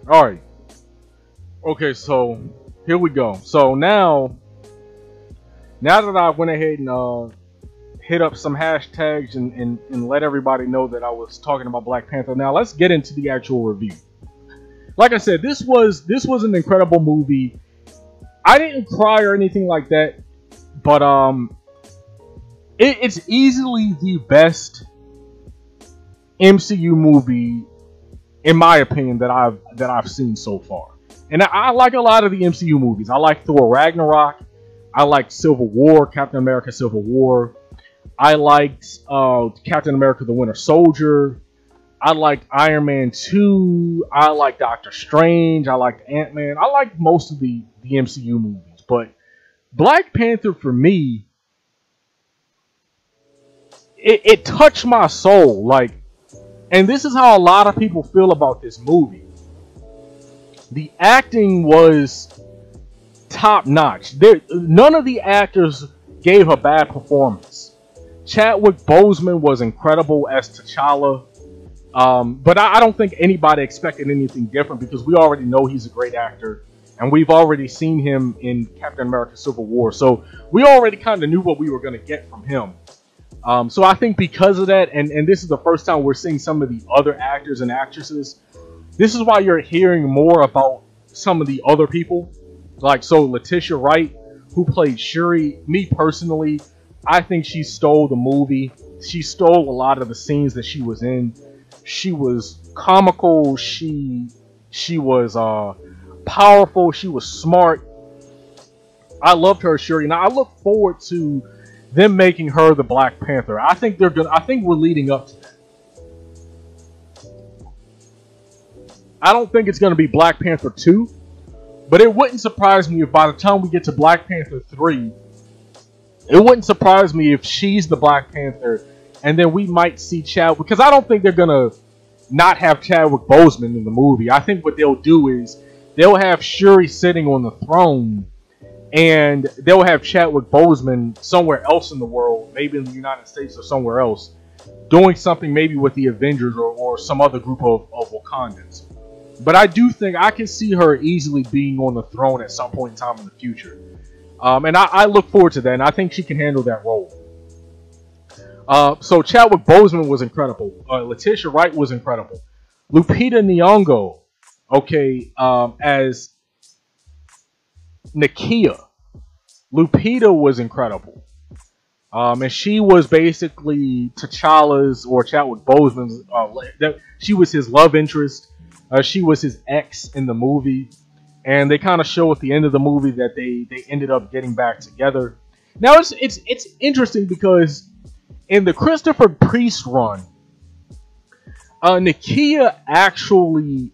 All right. Okay, so here we go. So now that I went ahead and hit up some hashtags and let everybody know that I was talking about Black Panther. Now let's get into the actual review. Like I said, this was an incredible movie. I didn't cry or anything like that, but it's easily the best MCU movie, in my opinion, that I've seen so far. And I like a lot of the MCU movies. I like Thor Ragnarok. I liked Civil War, Captain America Civil War. I liked Captain America the Winter Soldier. I liked Iron Man 2. I liked Doctor Strange. I liked Ant-Man. I liked most of the MCU movies. But Black Panther, for me, it touched my soul. Like, and this is how a lot of people feel about this movie. The acting was top notch. None of the actors gave a bad performance. Chadwick Boseman was incredible as T'Challa, but I don't think anybody expected anything different because we already know he's a great actor, and we've already seen him in Captain America: Civil War, so we already kind of knew what we were going to get from him. So I think because of that, and this is the first time we're seeing some of the other actors and actresses. This is why you're hearing more about some of the other people. Like, so Letitia Wright, who played Shuri, me personally, I think she stole the movie. She stole a lot of the scenes that she was in. She was comical. She was powerful. She was smart. I loved her, Shuri. Now I look forward to them making her the Black Panther. I think we're leading up to that. I don't think it's going to be Black Panther 2, but it wouldn't surprise me if by the time we get to Black Panther 3, it wouldn't surprise me if she's the Black Panther, and then we might see Chadwick, because I don't think they're going to not have Chadwick Boseman in the movie. I think what they'll do is they'll have Shuri sitting on the throne, and they'll have Chadwick Boseman somewhere else in the world, maybe in the United States or somewhere else, doing something maybe with the Avengers or some other group of Wakandans. But I do think I can see her easily being on the throne at some point in time in the future. And I look forward to that, and I think she can handle that role. So Chadwick Boseman was incredible. Letitia Wright was incredible. Lupita Nyong'o, okay, as Nakia. Lupita was incredible. And she was basically T'Challa's, or Chadwick Boseman's, she was his love interest. She was his ex in the movie, and they kind of show at the end of the movie that they ended up getting back together. Now it's interesting because in the Christopher Priest run, Nakia actually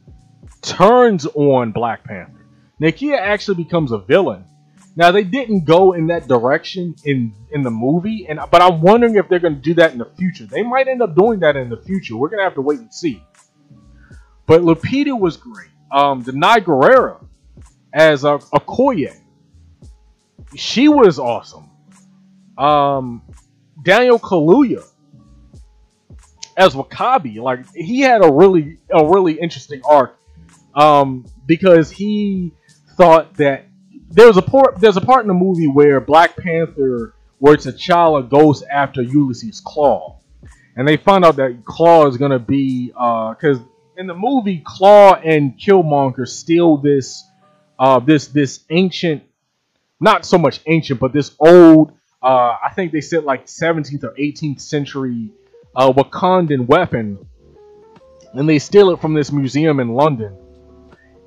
turns on Black Panther. Nakia actually becomes a villain. Now they didn't go in that direction in the movie, but I'm wondering if they're going to do that in the future. They might end up doing that in the future. We're going to have to wait and see. But Lupita was great. Denai Guerrera as Okoye, she was awesome. Daniel Kaluuya as Wakabi, like, he had a really interesting arc, because he thought that there's a part in the movie where Black Panther, where T'Challa goes after Ulysses Claw, and they find out that Claw is gonna be because in the movie, Claw and Killmonger steal this ancient, not so much ancient, but this old, I think they said like 17th or 18th century Wakandan weapon, and they steal it from this museum in London.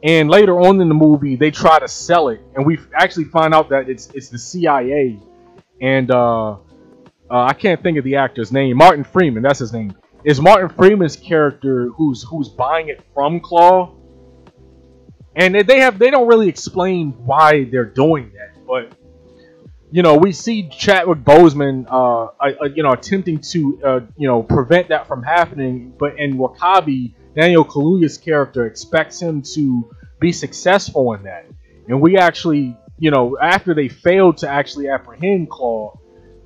And later on in the movie, they try to sell it, and we actually find out that it's the CIA, and I can't think of the actor's name. Martin Freeman, that's his name. It's Martin Freeman's character who's buying it from Claw, and they don't really explain why they're doing that, but you know, we see Chadwick Boseman attempting to prevent that from happening, but in Wakabi, Daniel Kaluuya's character expects him to be successful in that, and we actually, after they failed to actually apprehend Claw,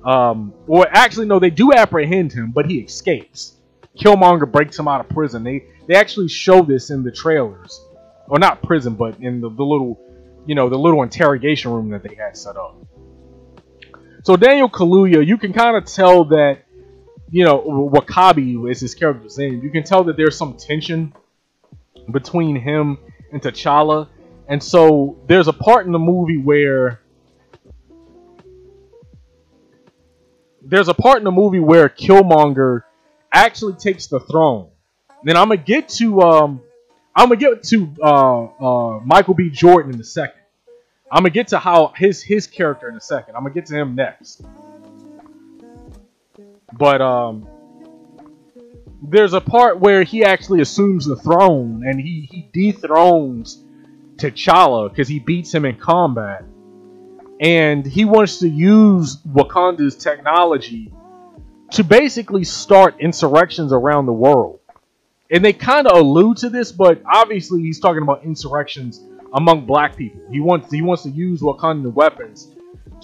or actually no, they do apprehend him, but he escapes. Killmonger breaks him out of prison. They actually show this in the trailers. or not prison, but in the little, the little interrogation room that they had set up. So Daniel Kaluuya, you can kind of tell that, Wakabi is his character's name. You can tell that there's some tension between him and T'Challa. And so there's a part in the movie where Killmonger actually takes the throne. Then I'm gonna get to Michael B. Jordan in a second. I'm gonna get to how his character in a second. I'm gonna get to him next. But there's a part where he actually assumes the throne and he dethrones T'Challa because he beats him in combat, and he wants to use Wakanda's technology to basically start insurrections around the world. And they kind of allude to this, but obviously he's talking about insurrections among black people. He wants to use Wakandan weapons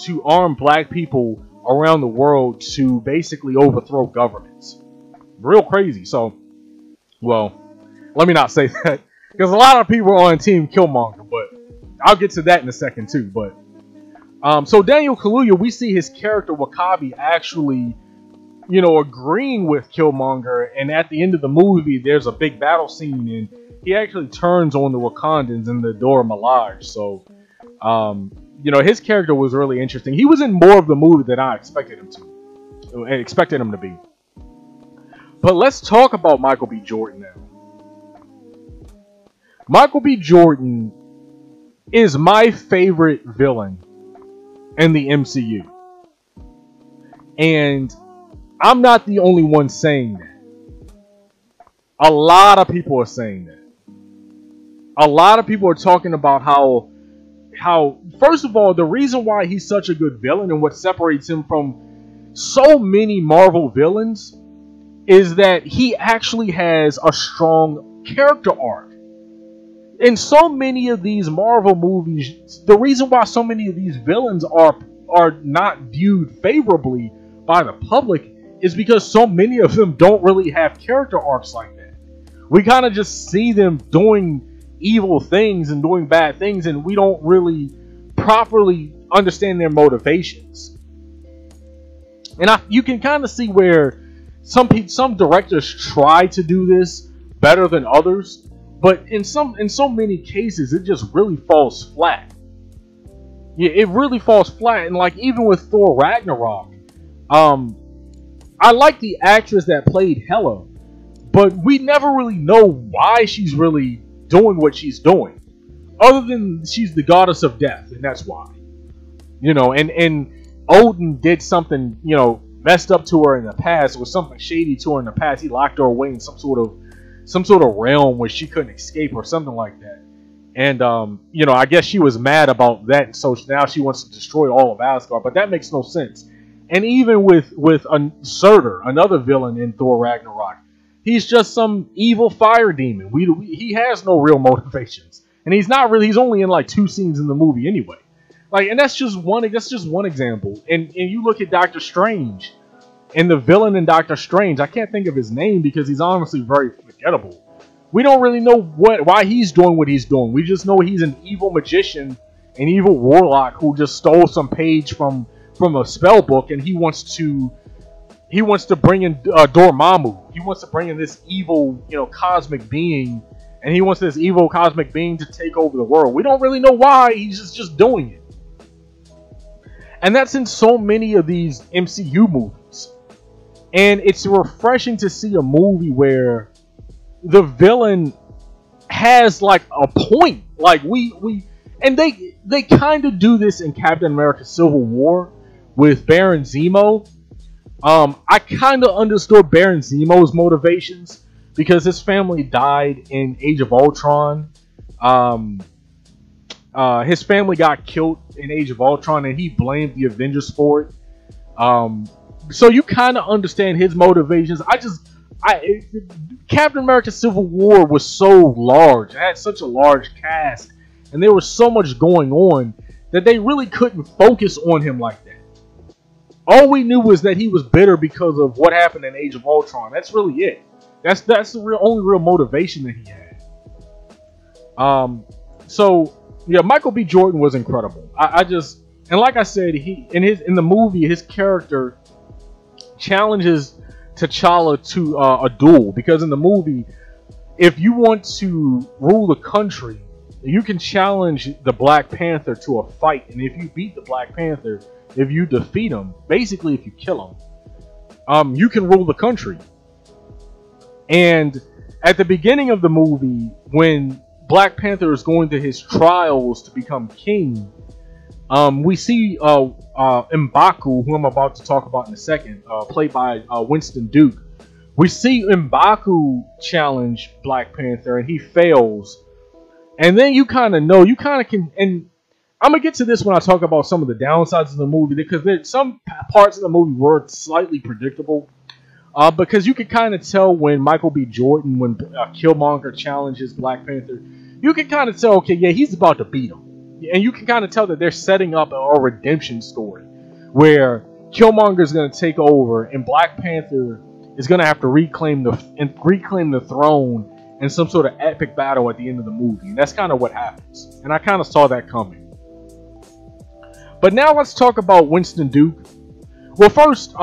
to arm black people around the world to basically overthrow governments. Real crazy. So, well, let me not say that, because a lot of people are on Team Killmonger, but I'll get to that in a second too. But so Daniel Kaluuya, we see his character Wakabi actually, agreeing with Killmonger, and at the end of the movie, there's a big battle scene, and he actually turns on the Wakandans in the Dora Milaje. So, his character was really interesting. He was in more of the movie than I expected him to be. But let's talk about Michael B. Jordan now. Michael B. Jordan is my favorite villain in the MCU. And I'm not the only one saying that. A lot of people are saying that. A lot of people are talking about how first of all, the reason why he's such a good villain and what separates him from so many Marvel villains is that he actually has a strong character arc. In so many of these Marvel movies, the reason why so many of these villains are not viewed favorably by the public is because so many of them don't really have character arcs like that. We kind of just see them doing evil things and doing bad things, and we don't really properly understand their motivations. And you can kind of see where some directors try to do this better than others. But in so many cases, it just really falls flat. Yeah, it really falls flat. And like even with Thor Ragnarok, I like the actress that played Hela, but we never really know why she's really doing what she's doing, other than she's the goddess of death, and that's why. And Odin did something, messed up to her in the past. It was something shady to her in the past. He locked her away in some sort of realm where she couldn't escape or something like that. And, I guess she was mad about that. And so now she wants to destroy all of Asgard, but that makes no sense. And even with Surtur, another villain in Thor Ragnarok, he's just some evil fire demon. He has no real motivations. And he's only in like 2 scenes in the movie anyway. Like, and that's just one example. And you look at Doctor Strange, and the villain in Doctor Strange, I can't think of his name because he's honestly very forgettable. We don't really know why he's doing what he's doing. We just know he's an evil magician, an evil warlock who just stole some page from a spell book, and he wants to bring in Dormammu. He wants to bring in this evil, cosmic being, and he wants this evil cosmic being to take over the world. We don't really know why. He's just doing it. And that's in so many of these MCU movies. And it's refreshing to see a movie where the villain has like a point. Like and they kind of do this in Captain America Civil War with Baron Zemo. I kind of understood Baron Zemo's motivations because his family died in Age of Ultron. His family got killed in Age of Ultron, and he blamed the Avengers for it. So you kind of understand his motivations. Captain America Civil War was so large. It had such a large cast, and there was so much going on that they really couldn't focus on him like that. All we knew was that he was bitter because of what happened in Age of Ultron. That's really it. That's the only real motivation that he had. So yeah, Michael B. Jordan was incredible. I just, and like I said, he in the movie, his character challenges T'Challa to a duel, because in the movie, if you want to rule the country, you can challenge the Black Panther to a fight, and if you beat the Black Panther, if you defeat him, basically if you kill him, you can rule the country. And at the beginning of the movie, when Black Panther is going to his trials to become king, we see M'Baku, who I'm about to talk about in a second, played by Winston Duke. We see M'Baku challenge Black Panther, and he fails. And then you kind of know, you kind of can, and I'm going to get to this when I talk about some of the downsides of the movie, because some parts of the movie were slightly predictable. Because you could kind of tell when Michael B. Jordan, when Killmonger challenges Black Panther, you can kind of tell, okay, yeah, he's about to beat him. And you can kind of tell that they're setting up a redemption story where Killmonger is going to take over and Black Panther is going to have to reclaim the throne in some sort of epic battle at the end of the movie. And that's kind of what happens. And I kind of saw that coming. But now let's talk about Winston Duke. Well, first,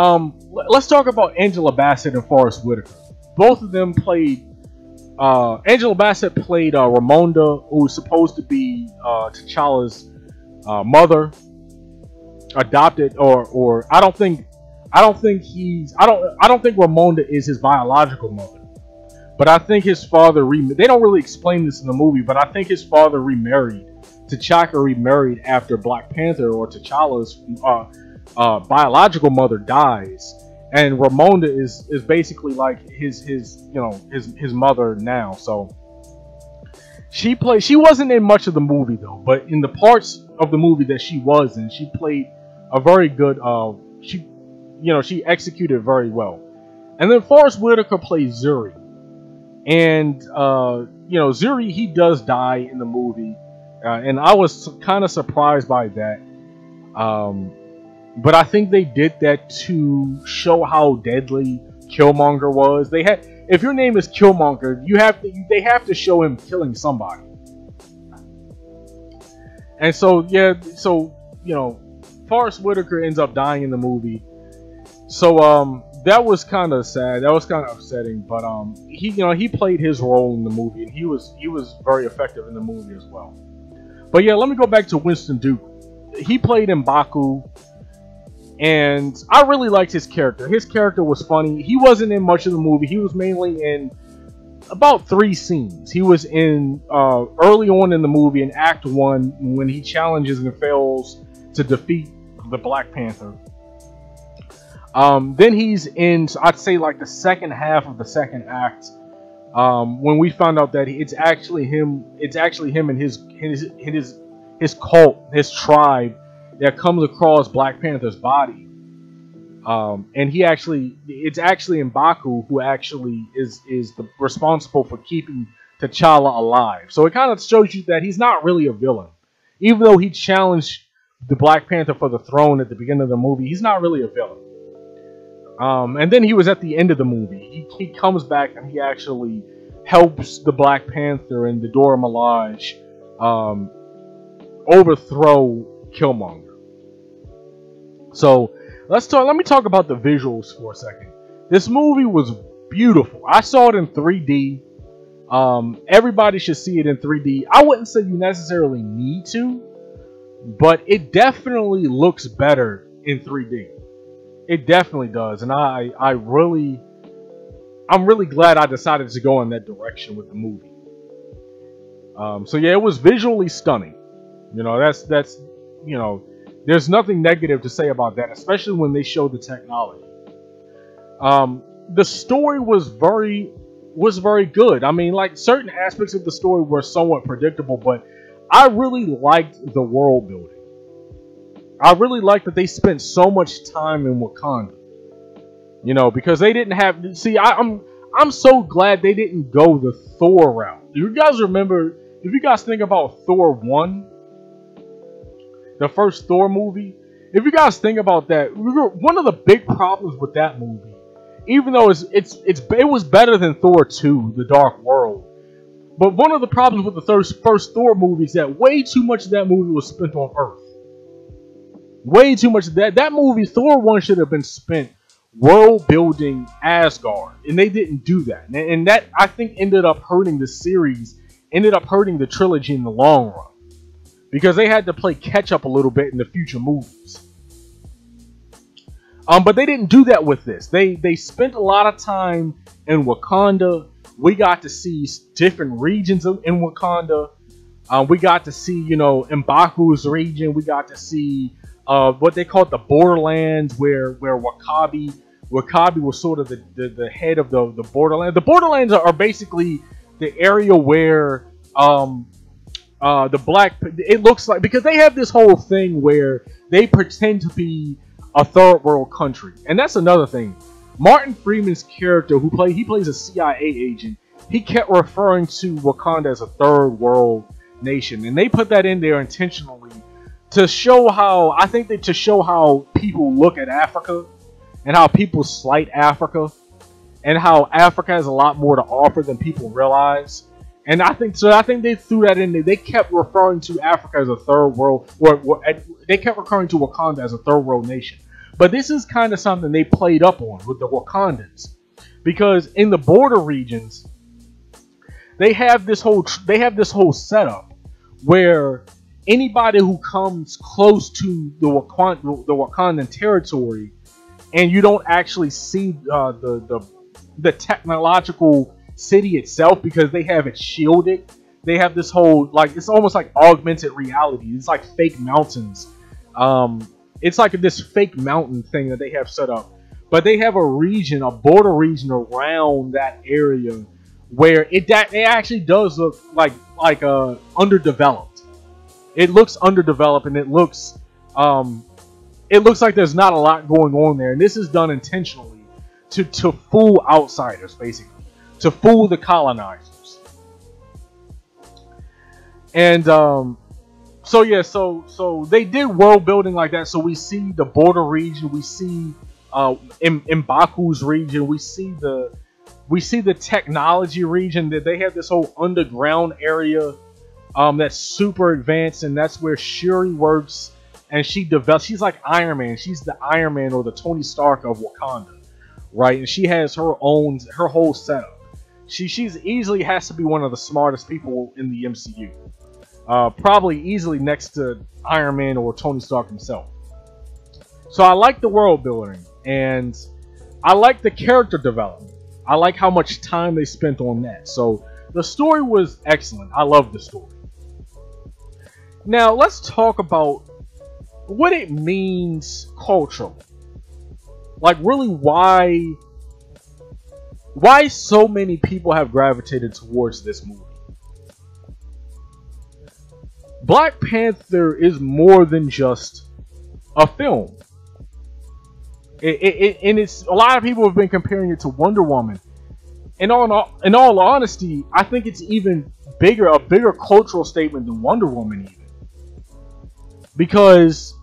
let's talk about Angela Bassett and Forest Whitaker. Both of them played. Angela Bassett played Ramonda, who was supposed to be T'Challa's mother, adopted, or I don't think Ramonda is his biological mother, but I think his father they don't really explain this in the movie, but I think his father remarried. T'Chaka remarried after Black Panther or T'Challa's biological mother dies. And Ramonda is basically like his mother now. So she wasn't in much of the movie though, but in the parts of the movie that she was in, she played a very good. She executed very well. And then Forest Whitaker plays Zuri, and Zuri, he does die in the movie, and I was kind of surprised by that. But I think they did that to show how deadly Killmonger was. If your name is Killmonger, they have to show him killing somebody. And so Forest Whitaker ends up dying in the movie. So that was kind of sad. That was kind of upsetting. But he played his role in the movie, and he was very effective in the movie as well. But yeah, let me go back to Winston Duke. He played M'Baku. And I really liked his character. His character was funny. He wasn't in much of the movie. He was mainly in about 3 scenes. He was in early on in the movie in Act 1 when he challenges and fails to defeat the Black Panther. Then he's in, I'd say, like the second half of the second act, when we found out that it's actually him. It's actually him and his cult, his tribe, that comes across Black Panther's body, and it's actually M'Baku who actually is responsible for keeping T'Challa alive. So it kind of shows you that he's not really a villain, even though he challenged the Black Panther for the throne at the beginning of the movie. He's not really a villain. And then he was at the end of the movie. He comes back and he actually helps the Black Panther and the Dora Milaje overthrow Killmonger. So let me talk about the visuals for a second. This movie was beautiful. I saw it in 3D. Everybody should see it in 3D. I wouldn't say you necessarily need to, but it definitely looks better in 3D. It definitely does, and I'm really glad I decided to go in that direction with the movie. So yeah, it was visually stunning. That's there's nothing negative to say about that, especially when they showed the technology. The story was very good. I mean, like, certain aspects of the story were somewhat predictable, but I really liked the world building. I really liked that they spent so much time in Wakanda. Because they didn't have. See, I'm so glad they didn't go the Thor route. Do you guys remember? If you guys think about Thor 1. The first Thor movie, if you guys think about that, one of the big problems with that movie, even though it was better than Thor 2, The Dark World, But one of the problems with the first Thor movie is that way too much of that movie was spent on Earth. Way too much of that. That movie, Thor 1, should have been spent world building Asgard. And they didn't do that. And that, I think, ended up hurting the series, ended up hurting the trilogy in the long run. Because they had to play catch up a little bit in the future movies. But they didn't do that with this. They spent a lot of time in Wakanda. We got to see different regions in Wakanda. We got to see, M'Baku's region. We got to see what they call the borderlands, where Wakabi was sort of the head of the borderlands. The borderlands are basically the area where it looks like, because they have this whole thing where they pretend to be a third world country, and that's another thing. Martin Freeman's character, he plays a CIA agent, he kept referring to Wakanda as a third world nation, and they put that in there intentionally to show how, to show how people look at Africa and how people slight Africa and how Africa has a lot more to offer than people realize. And I think they threw that in there. They kept referring to Africa as a third world, or they kept referring to Wakanda as a third world nation. But this is kind of something they played up on with the Wakandans, because in the border regions, they have this whole setup where anybody who comes close to the Wakandan territory, and you don't actually see the technological city itself because they have it shielded. They have this whole, it's almost like augmented reality. It's like fake mountains. It's like this fake mountain thing that they have set up. But they have a border region around that area where it actually does look like underdeveloped. It looks underdeveloped, and it looks like there's not a lot going on there. And this is done intentionally to fool outsiders, basically, to fool the colonizers. And so they did world building like that. So we see the border region, we see M'Baku's region, we see the technology region, that they have this whole underground area that's super advanced, and that's where Shuri works, and she's like Iron Man. She's the Iron Man, or the Tony Stark of Wakanda, right? And she has her whole setup. She's easily has to be one of the smartest people in the MCU. Probably easily next to Iron Man or Tony Stark himself. So I like the world building, and I like the character development. I like how much time they spent on that. So the story was excellent. I love the story. Now let's talk about what it means culturally. Like, really, why so many people have gravitated towards this movie. Black Panther is more than just a film. And it's, a lot of people have been comparing it to Wonder Woman. In all honesty, I think it's even bigger, a bigger cultural statement than Wonder Woman even. Because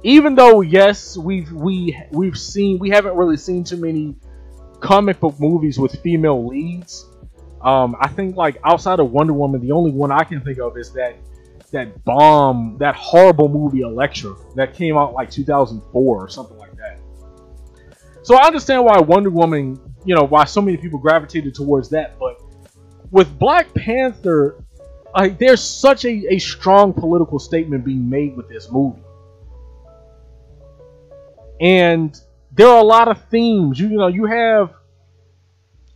even though, yes, we haven't really seen too many comic book movies with female leads. I think, like, outside of Wonder Woman, the only one I can think of is that horrible movie Elektra that came out like 2004 or something like that. So I understand why Wonder Woman, why so many people gravitated towards that. But with Black Panther, like, there's such a strong political statement being made with this movie. And there are a lot of themes. You have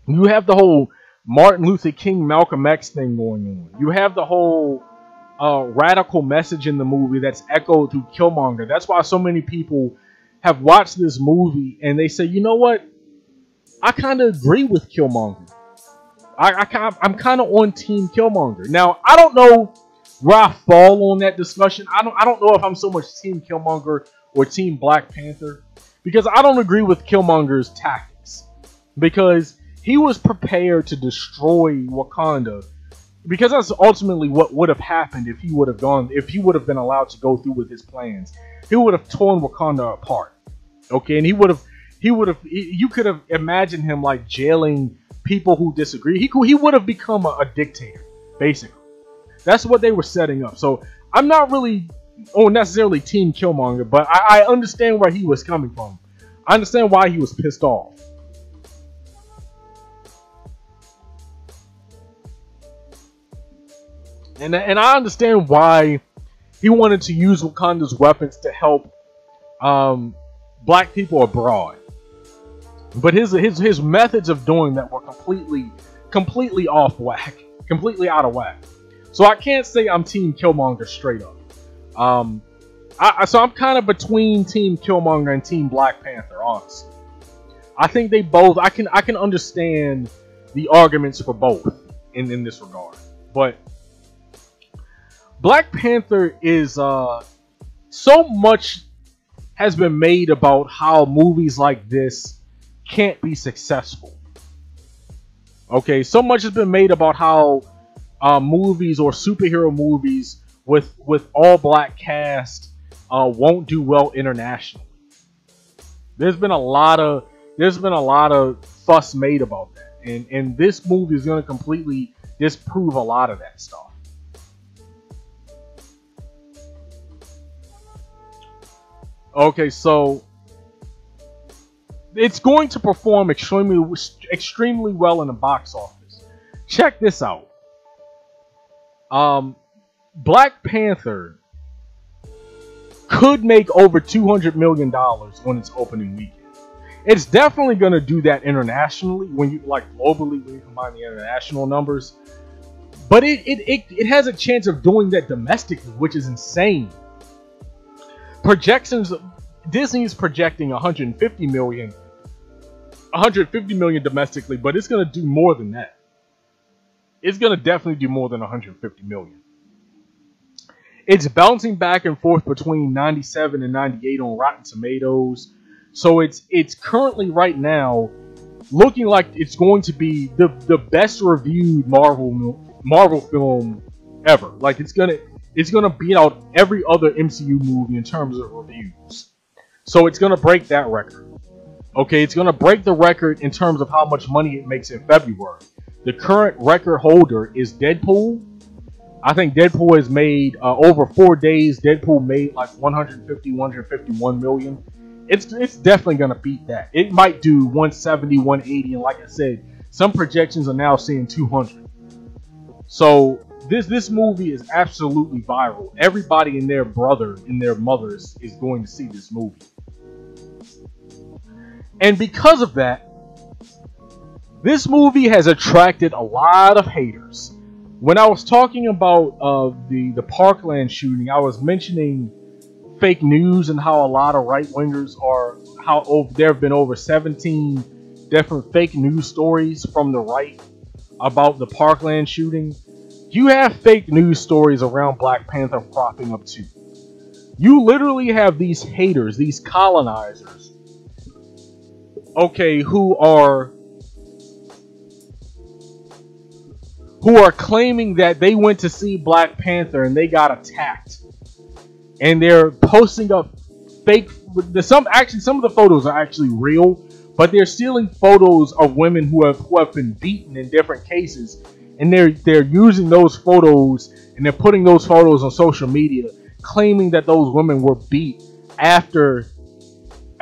the whole Martin Luther King, Malcolm X thing going on. You have the whole radical message in the movie that's echoed through Killmonger. That's why so many people have watched this movie and they say, you know what? I kind of agree with Killmonger. I'm kind of on Team Killmonger. Now, I don't know where I fall on that discussion. I don't know if I'm so much Team Killmonger or Team Black Panther, because I don't agree with Killmonger's tactics, because he was prepared to destroy Wakanda, because that's ultimately what would have happened if he would have been allowed to go through with his plans. He would have torn Wakanda apart. Okay, and you could have imagined him like jailing people who disagree. He would have become a dictator, basically. That's what they were setting up. So I'm not really necessarily Team Killmonger, but I understand where he was coming from. I understand why he was pissed off. And I understand why he wanted to use Wakanda's weapons to help black people abroad. But his methods of doing that were completely off whack, completely out of whack. So I can't say I'm Team Killmonger straight up. So I'm kind of between Team Killmonger and Team Black Panther, honestly. I think they both. I can understand the arguments for both in this regard, but Black Panther is so much has been made about how movies like this can't be successful. Okay, so much has been made about how movies or superhero movies with all black cast won't do well internationally. There's been a lot of fuss made about that, and this movie is going to completely disprove a lot of that stuff. Okay, so it's going to perform extremely well in the box office. Check this out. Black Panther could make over $200 million on its opening weekend. It's definitely going to do that internationally globally when you combine the international numbers. But it has a chance of doing that domestically, which is insane. Projections, Disney is projecting 150 million domestically, but it's going to do more than that. It's going to definitely do more than 150 million. It's bouncing back and forth between 97 and 98 on Rotten Tomatoes. So it's currently right now looking like it's going to be the best reviewed Marvel film ever. Like it's gonna beat out every other MCU movie in terms of reviews. So it's gonna break that record. Okay, it's gonna break the record in terms of how much money it makes in February. The current record holder is Deadpool. I think Deadpool has made over 4 days. Deadpool made like 151 million. It's definitely gonna beat that. It might do 170, 180, and like I said, some projections are now saying 200. So this movie is absolutely viral. Everybody and their brother and their mothers is going to see this movie. And because of that, this movie has attracted a lot of haters. When I was talking about the Parkland shooting, I was mentioning fake news and how a lot of right-wingers there have been over 17 different fake news stories from the right about the Parkland shooting. You have fake news stories around Black Panther cropping up too. You literally have these haters, these colonizers, okay, who are claiming that they went to see Black Panther and they got attacked. And they're posting up fake. Some of the photos are actually real, but they're stealing photos of women who have been beaten in different cases, and they're using those photos and they're putting those photos on social media, claiming that those women were beat after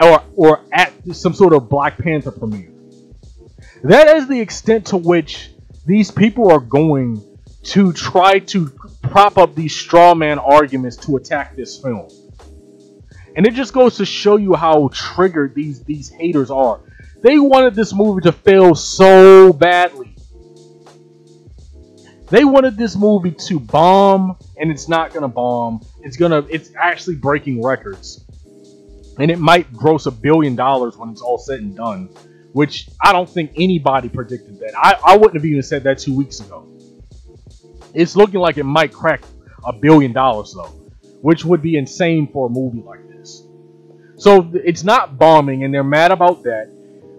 or at some sort of Black Panther premiere. That is the extent to which these people are going to try to prop up these straw man arguments to attack this film. And it just goes to show you how triggered these haters are. They wanted this movie to fail so badly. They wanted this movie to bomb, and it's not gonna bomb. It's actually breaking records. And it might gross $1 billion when it's all said and done, which I don't think anybody predicted that. I wouldn't have even said that 2 weeks ago. It's looking like it might crack $1 billion though, which would be insane for a movie like this. So it's not bombing, and they're mad about that.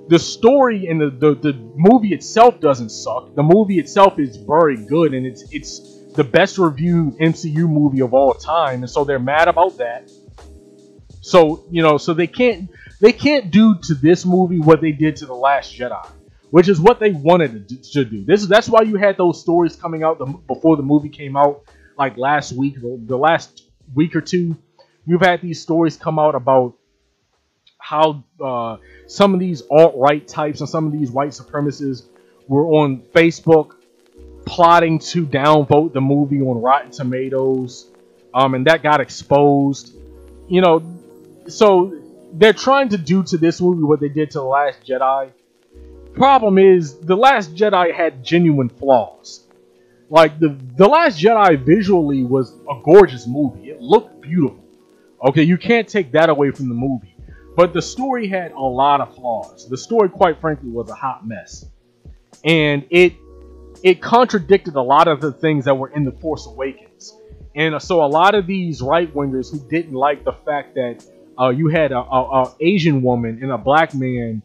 The story and the movie itself doesn't suck. The movie itself is very good, and it's the best reviewed MCU movie of all time, and so they're mad about that. So so they can't do to this movie what they did to The Last Jedi, which is what they wanted to do. That's why you had those stories coming out before the movie came out, like last week, the last week or two. You've had these stories come out about how some of these alt-right types and some of these white supremacists were on Facebook plotting to downvote the movie on Rotten Tomatoes, and that got exposed. You know, so they're trying to do to this movie what they did to The Last Jedi. Problem is, The Last Jedi had genuine flaws. Like, the Last Jedi visually was a gorgeous movie. It looked beautiful. Okay, you can't take that away from the movie. But the story had a lot of flaws. The story, quite frankly, was a hot mess. And it contradicted a lot of the things that were in The Force Awakens. And so a lot of these right-wingers who didn't like the fact that you had a Asian woman and a black man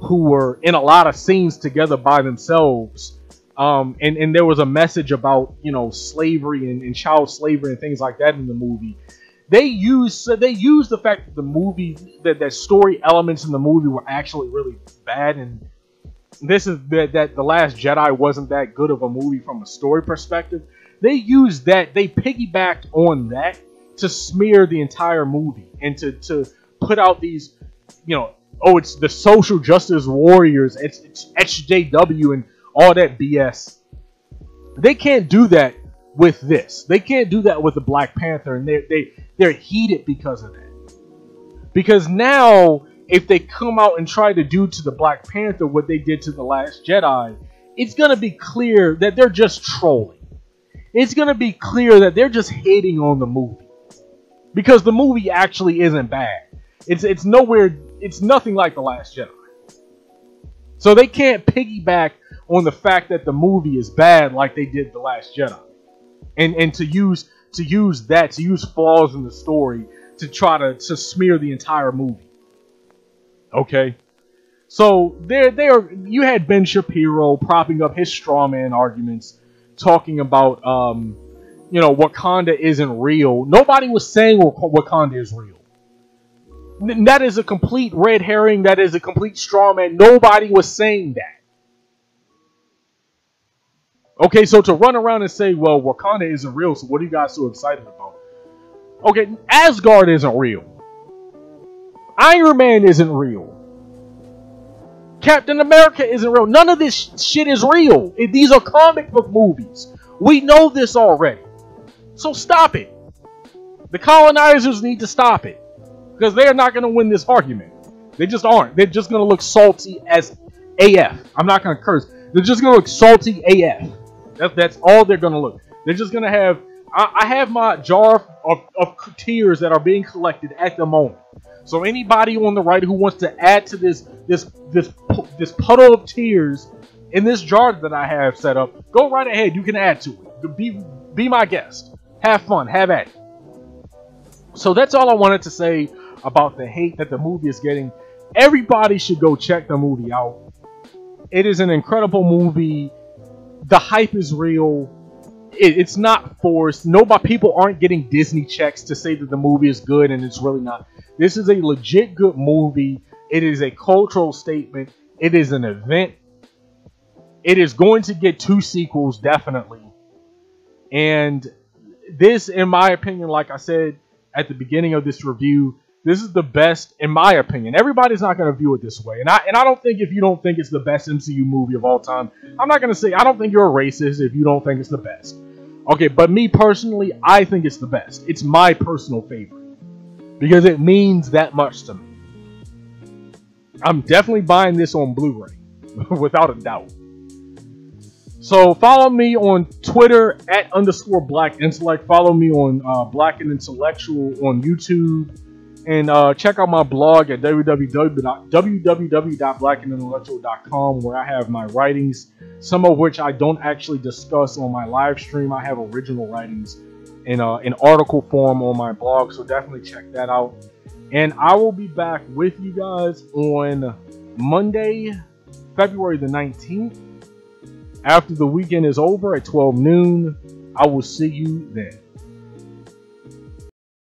who were in a lot of scenes together by themselves, and there was a message about, you know, slavery and child slavery and things like that in the movie. They used the fact that the movie, that story elements in the movie were actually really bad, and this is that The Last Jedi wasn't that good of a movie from a story perspective. They used that, they piggybacked on that to smear the entire movie and to put out these, you know, oh, it's the social justice warriors, it's SJW and all that BS. They can't do that with this. They can't do that with the Black Panther, and they're heated because of that. Because now, if they come out and try to do to the Black Panther what they did to The Last Jedi, it's going to be clear that they're just trolling. It's going to be clear that they're just hating on the movie. Because the movie actually isn't bad. It's nowhere, it's nothing like The Last Jedi. So they can't piggyback on the fact that the movie is bad like they did The Last Jedi. And to use flaws in the story to try to smear the entire movie. Okay? So you had Ben Shapiro propping up his strawman arguments, talking about you know, Wakanda isn't real. Nobody was saying Wakanda is real. That is a complete red herring. That is a complete strawman. Nobody was saying that. Okay, so to run around and say, well, Wakanda isn't real, so what are you guys so excited about? Okay, Asgard isn't real. Iron Man isn't real. Captain America isn't real. None of this shit is real. These are comic book movies. We know this already. So stop it. The colonizers need to stop it. Because they are not going to win this argument. They just aren't. They're just going to look salty as AF. I'm not going to curse. They're just going to look salty AF. That's all they're going to look. They're just going to have... I have my jar of tears that are being collected at the moment. So anybody on the right who wants to add to this puddle of tears in this jar that I have set up, go right ahead. You can add to it. Be my guest. Have fun. Have at it. So that's all I wanted to say about the hate that the movie is getting. Everybody should go check the movie out. It is an incredible movie. The hype is real. It's not forced. People aren't getting Disney checks to say that the movie is good, and it's really not. This is a legit good movie. It is a cultural statement. It is an event. It is going to get 2 sequels, definitely. And this, in my opinion, like I said at the beginning of this review, this is the best, in my opinion. Everybody's not going to view it this way. And I don't think, if you don't think it's the best MCU movie of all time, I'm not going to say, I don't think you're a racist if you don't think it's the best. Okay, but me personally, I think it's the best. It's my personal favorite. Because it means that much to me. I'm definitely buying this on Blu-ray. Without a doubt. So follow me on Twitter @_BlackIntellect. Follow me on Black and Intellectual on YouTube. And check out my blog at www.blackandintellectual.com, where I have my writings, some of which I don't actually discuss on my live stream. I have original writings in article form on my blog, so definitely check that out. And I will be back with you guys on Monday, February the 19th. After the weekend is over at 12 noon, I will see you then.